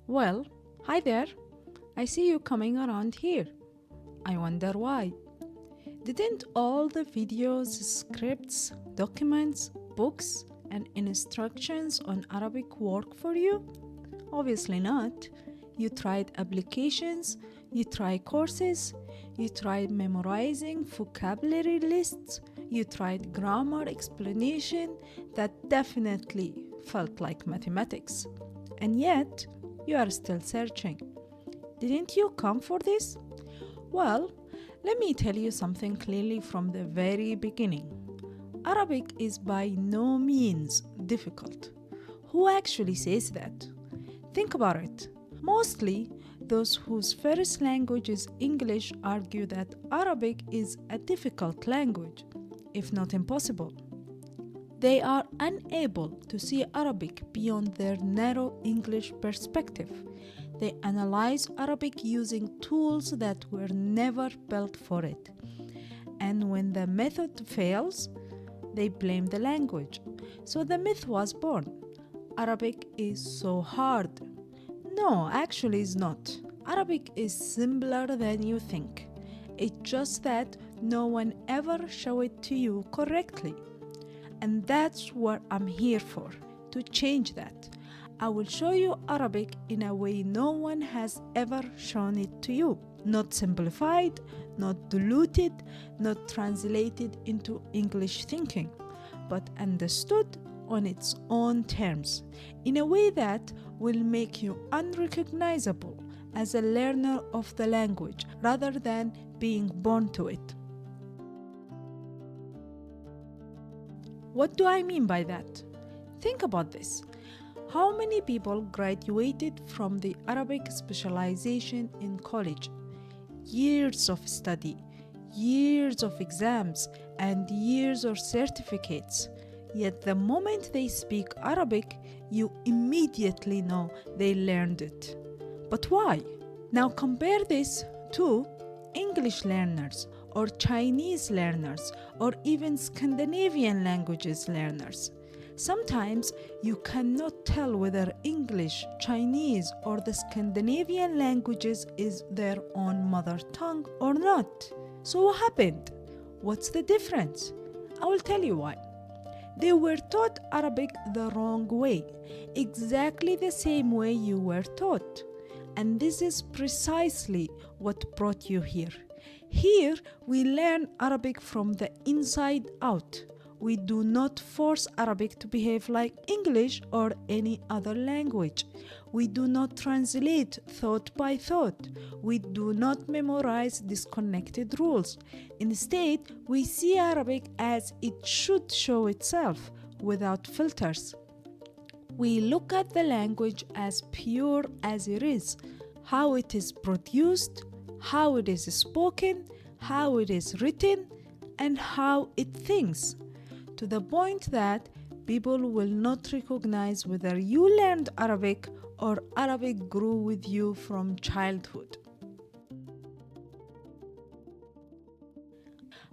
Well, hi there. I see you coming around here. I wonder why. Didn't all the videos, scripts, documents, books, and instructions on Arabic work for you? Obviously not. You tried applications, you tried courses, you tried memorizing vocabulary lists, you tried grammar explanation that definitely felt like mathematics. And yet, you are still searching. Didn't you come for this? Well, let me tell you something clearly from the very beginning. Arabic is by no means difficult. Who actually says that? Think about it. Mostly, those whose first language is English argue that Arabic is a difficult language, if not impossible. They are unable to see Arabic beyond their narrow English perspective. They analyze Arabic using tools that were never built for it. And when the method fails, they blame the language. So the myth was born. Arabic is so hard. No, actually it's not. Arabic is simpler than you think. It's just that no one ever showed it to you correctly. And that's what I'm here for, to change that. I will show you Arabic in a way no one has ever shown it to you. Not simplified, not diluted, not translated into English thinking, but understood on its own terms, in a way that will make you unrecognizable as a learner of the language rather than being born to it. What do I mean by that? Think about this. How many people graduated from the Arabic specialization in college? Years of study, years of exams, and years of certificates. Yet the moment they speak Arabic, you immediately know they learned it. But why? Now compare this to English learners or Chinese learners or even Scandinavian languages learners. Sometimes you cannot tell whether English, Chinese, or the Scandinavian languages is their own mother tongue or not. So what happened? What's the difference? I will tell you why. They were taught Arabic the wrong way, exactly the same way you were taught. And this is precisely what brought you here. Here, we learn Arabic from the inside out. We do not force Arabic to behave like English or any other language. We do not translate thought by thought. We do not memorize disconnected rules. Instead, we see Arabic as it should show itself, without filters. We look at the language as pure as it is, how it is produced, how it is spoken, how it is written, and how it thinks, to the point that people will not recognize whether you learned Arabic or Arabic grew with you from childhood.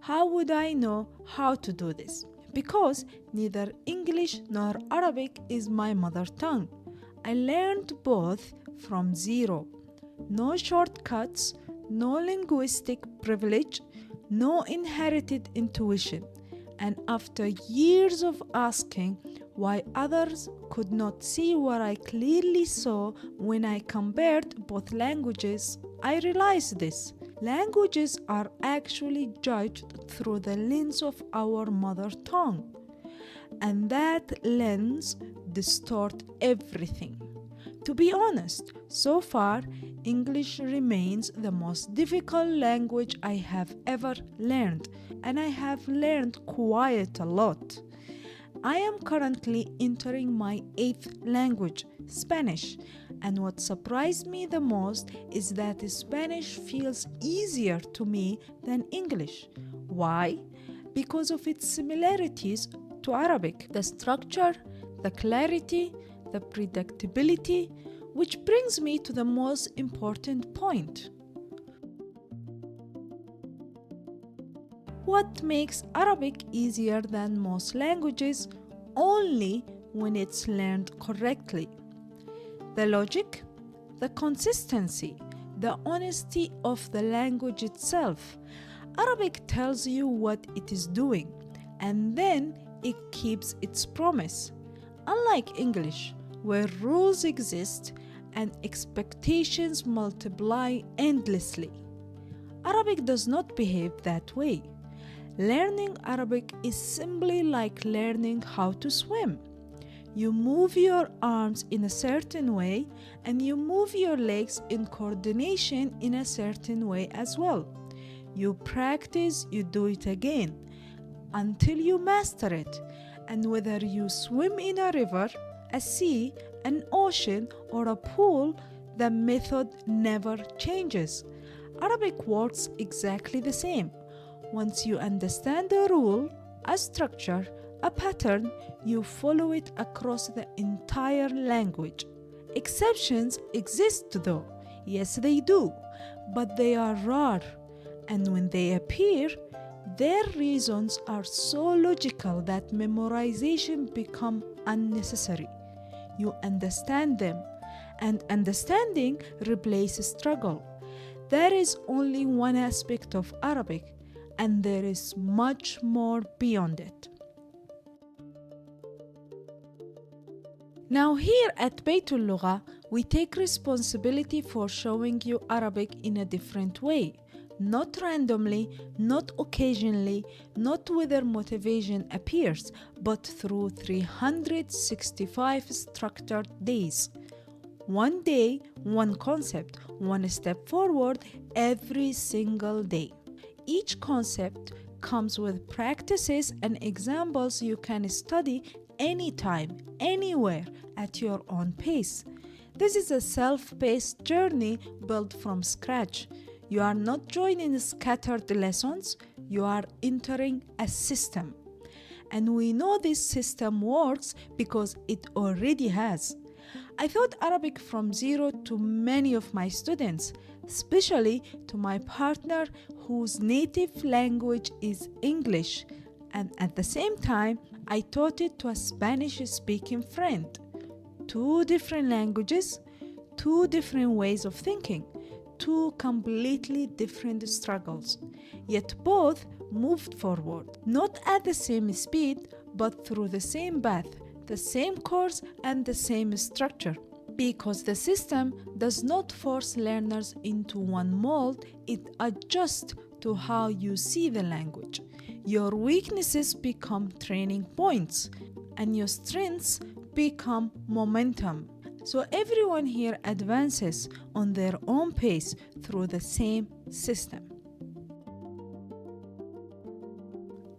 How would I know how to do this? Because neither English nor Arabic is my mother tongue. I learned both from zero. No shortcuts, no linguistic privilege, no inherited intuition. And after years of asking why others could not see what I clearly saw when I compared both languages, I realized this. Languages are actually judged through the lens of our mother tongue. And that lens distorts everything. To be honest, so far, English remains the most difficult language I have ever learned, and I have learned quite a lot. I am currently entering my 8th language, Spanish, and what surprised me the most is that Spanish feels easier to me than English. Why? Because of its similarities to Arabic, the structure, the clarity, the predictability, which brings me to the most important point. What makes Arabic easier than most languages? Only when it's learned correctly. The logic, the consistency, the honesty of the language itself. Arabic tells you what it is doing, and then it keeps its promise. Unlike English, where rules exist and expectations multiply endlessly, Arabic does not behave that way. Learning Arabic is simply like learning how to swim. You move your arms in a certain way and you move your legs in coordination in a certain way as well. You practice, you do it again until you master it. And whether you swim in a river, a sea, an ocean, or a pool, the method never changes. Arabic works exactly the same. Once you understand a rule, a structure, a pattern, you follow it across the entire language. Exceptions exist though. Yes, they do, but they are rare. And when they appear, their reasons are so logical that memorization becomes unnecessary. You understand them, and understanding replaces struggle. There is only one aspect of Arabic, and there is much more beyond it. Now here at Bayt Al-Lugha, we take responsibility for showing you Arabic in a different way. Not randomly, not occasionally, not whether motivation appears, but through 365 structured days. One day, one concept, one step forward every single day. Each concept comes with practices and examples you can study anytime, anywhere, at your own pace. This is a self-paced journey built from scratch. You are not joining scattered lessons, you are entering a system. And we know this system works because it already has. I taught Arabic from zero to many of my students, especially to my partner whose native language is English. And at the same time, I taught it to a Spanish-speaking friend. Two different languages, two different ways of thinking, two completely different struggles. Yet both moved forward, not at the same speed, but through the same path, the same course, and the same structure. Because the system does not force learners into one mold, it adjusts to how you see the language. Your weaknesses become training points, and your strengths become momentum. So everyone here advances on their own pace through the same system.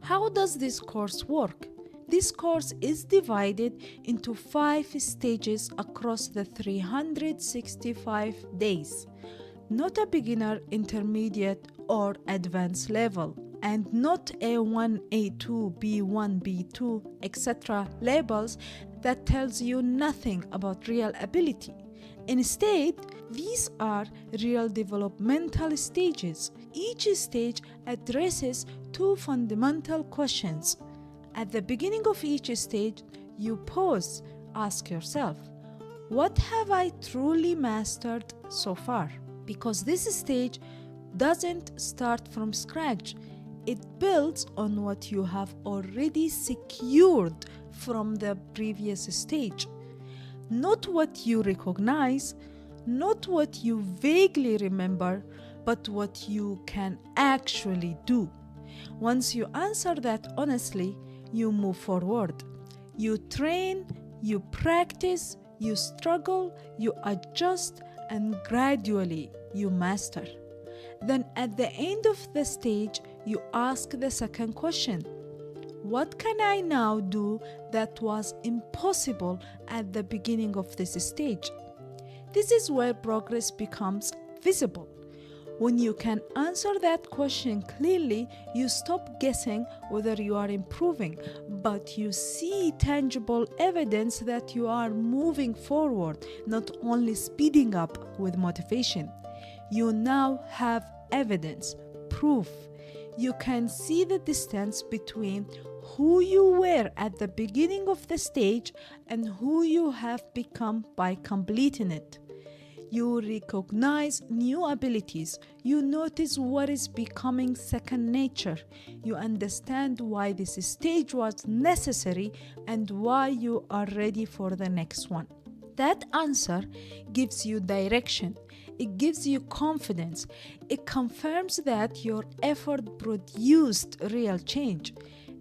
How does this course work? This course is divided into 5 stages across the 365 days. Not a beginner, intermediate, or advanced level, and not A1, A2, B1, B2, etc. labels that tells you nothing about real ability. Instead, these are real developmental stages. Each stage addresses 2 fundamental questions. At the beginning of each stage, you pause, ask yourself, what have I truly mastered so far? Because this stage doesn't start from scratch. It builds on what you have already secured from the previous stage. Not what you recognize, not what you vaguely remember, but what you can actually do. Once you answer that honestly, you move forward. You train, you practice, you struggle, you adjust, and gradually you master. Then at the end of the stage, you ask the second question. What can I now do that was impossible at the beginning of this stage? This is where progress becomes visible. When you can answer that question clearly, you stop guessing whether you are improving, but you see tangible evidence that you are moving forward, not only speeding up with motivation. You now have evidence, proof. You can see the distance between who you were at the beginning of the stage and who you have become by completing it. You recognize new abilities. You notice what is becoming second nature. You understand why this stage was necessary and why you are ready for the next one. That answer gives you direction. It gives you confidence. It confirms that your effort produced real change.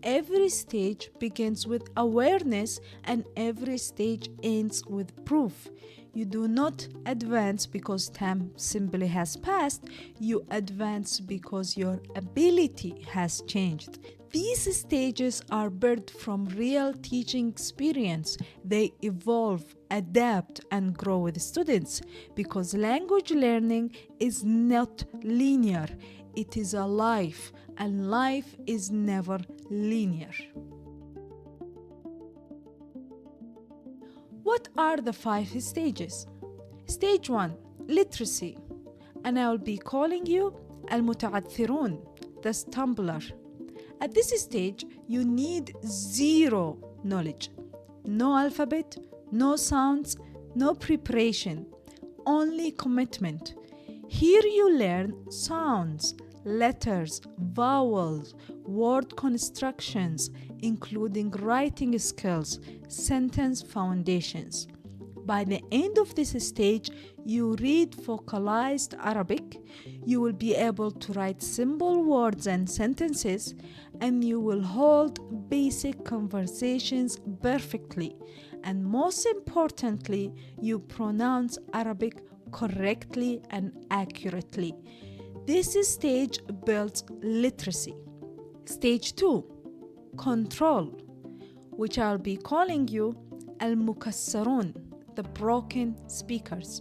Every stage begins with awareness and every stage ends with proof. You do not advance because time simply has passed. You advance because your ability has changed. These stages are birthed from real teaching experience. They evolve, adapt, and grow with students because language learning is not linear. It is a life, and life is never linear. What are the 5 stages? Stage 1, literacy. And I will be calling you Al-Muta'athirun, the stumbler. At this stage, you need zero knowledge. No alphabet, no sounds, no preparation, only commitment. Here you learn sounds, letters, vowels, word constructions, including writing skills, sentence foundations. By the end of this stage, you read focalized Arabic, you will be able to write simple words and sentences, and you will hold basic conversations perfectly. And most importantly, you pronounce Arabic correctly and accurately. This stage builds literacy. Stage 2, control, which I'll be calling you Al-Mukassarun, the broken speakers.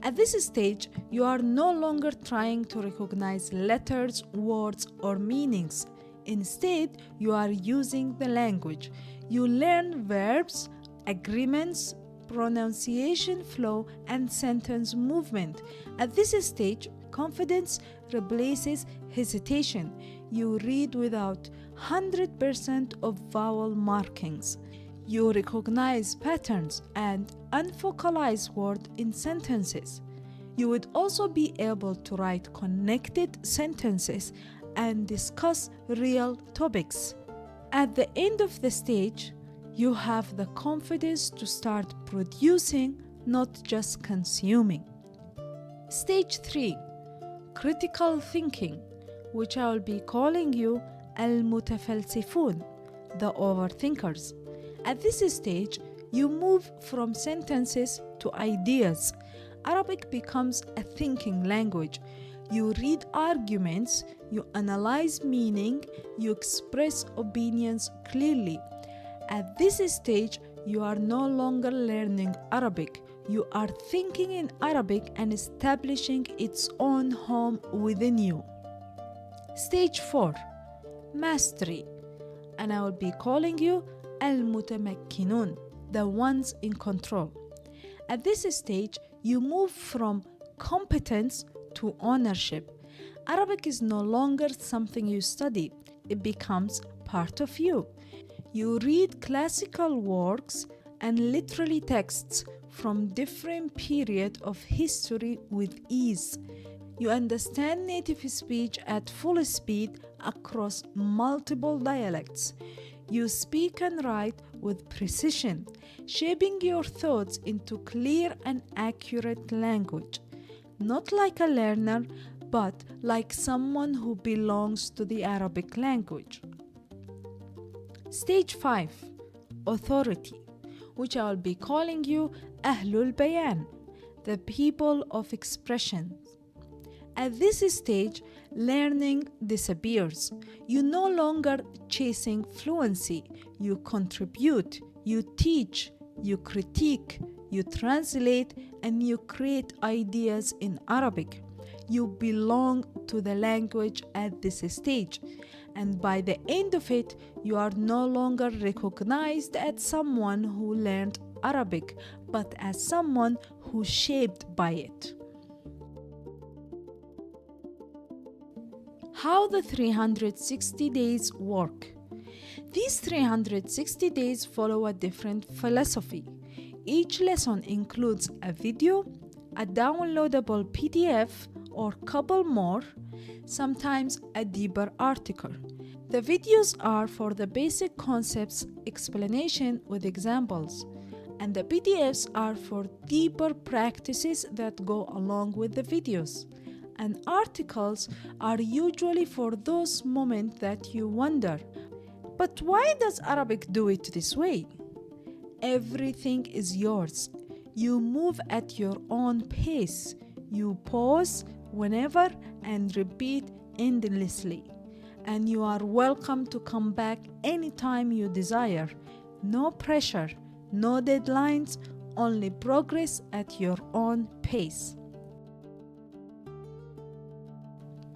At this stage, you are no longer trying to recognize letters, words, or meanings. Instead, you are using the language. You learn verbs, agreements, pronunciation flow, and sentence movement. At this stage, confidence replaces hesitation. You read without 100% of vowel markings. You recognize patterns and unfocalized words in sentences. You would also be able to write connected sentences and discuss real topics. At the end of the stage, you have the confidence to start producing, not just consuming. Stage 3, critical thinking, which I will be calling you Al-Mutafalsifun, the overthinkers. At this stage, you move from sentences to ideas. Arabic becomes a thinking language. You read arguments, you analyze meaning, you express opinions clearly. At this stage, you are no longer learning Arabic. You are thinking in Arabic and establishing its own home within you. Stage 4, mastery. And I will be calling you Al-Mutamakkinun, the ones in control. At this stage, you move from competence to ownership. Arabic is no longer something you study. It becomes part of you. You read classical works and literary texts from different periods of history with ease. You understand native speech at full speed across multiple dialects. You speak and write with precision, shaping your thoughts into clear and accurate language. Not like a learner, but like someone who belongs to the Arabic language. Stage 5, authority, which I will be calling you Ahlul Bayan, the people of expression. At this stage, learning disappears. You no longer chasing fluency. You contribute, you teach, you critique, you translate, and you create ideas in Arabic. You belong to the language at this stage. And by the end of it, you are no longer recognized as someone who learned Arabic, but as someone who shaped by it. How the 360 days work. These 360 days follow a different philosophy. Each lesson includes a video, a downloadable PDF or couple more, sometimes a deeper article. The videos are for the basic concepts explanation with examples, and the PDFs are for deeper practices that go along with the videos. And articles are usually for those moments that you wonder, but why does Arabic do it this way? Everything is yours. You move at your own pace. You pause whenever and repeat endlessly. And you are welcome to come back anytime you desire. No pressure, no deadlines, only progress at your own pace.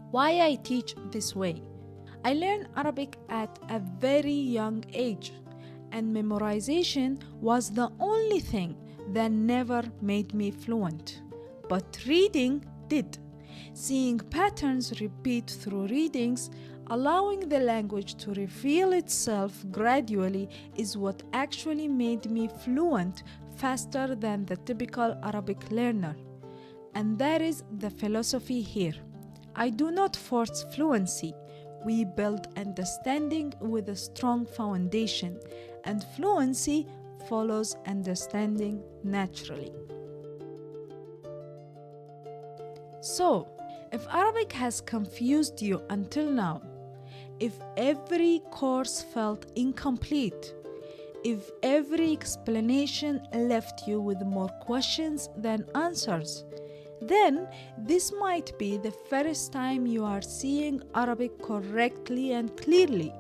Why I teach this way? I learned Arabic at a very young age, and memorization was the only thing that never made me fluent. But reading did. Seeing patterns repeat through readings, allowing the language to reveal itself gradually is what actually made me fluent faster than the typical Arabic learner. And that is the philosophy here. I do not force fluency. We build understanding with a strong foundation, and fluency follows understanding naturally. So, if Arabic has confused you until now, if every course felt incomplete, if every explanation left you with more questions than answers, then this might be the first time you are seeing Arabic correctly and clearly,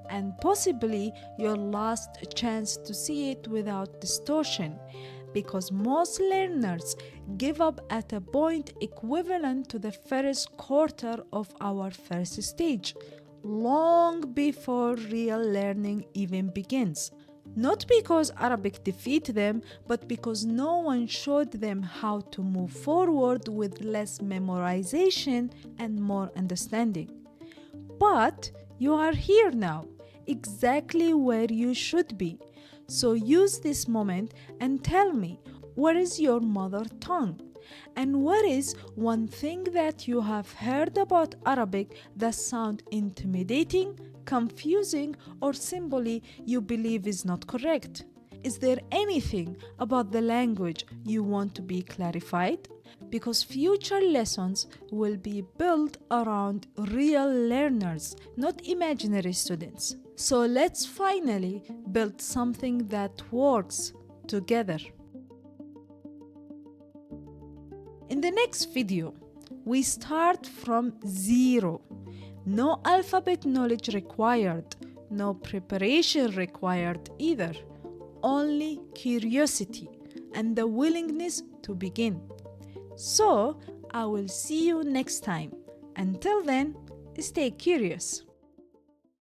and possibly your last chance to see it without distortion, because most learners give up at a point equivalent to the first quarter of our first stage, long before real learning even begins. Not because Arabic defeated them, but because no one showed them how to move forward with less memorization and more understanding. But you are here now, exactly where you should be. So use this moment and tell me, what is your mother tongue? And what is one thing that you have heard about Arabic that sounds intimidating, confusing, or simply you believe is not correct? Is there anything about the language you want to be clarified? Because future lessons will be built around real learners, not imaginary students. So let's finally build something that works together. In the next video, we start from zero. No alphabet knowledge required, no preparation required either. Only curiosity and the willingness to begin. So, I will see you next time. Until then, stay curious.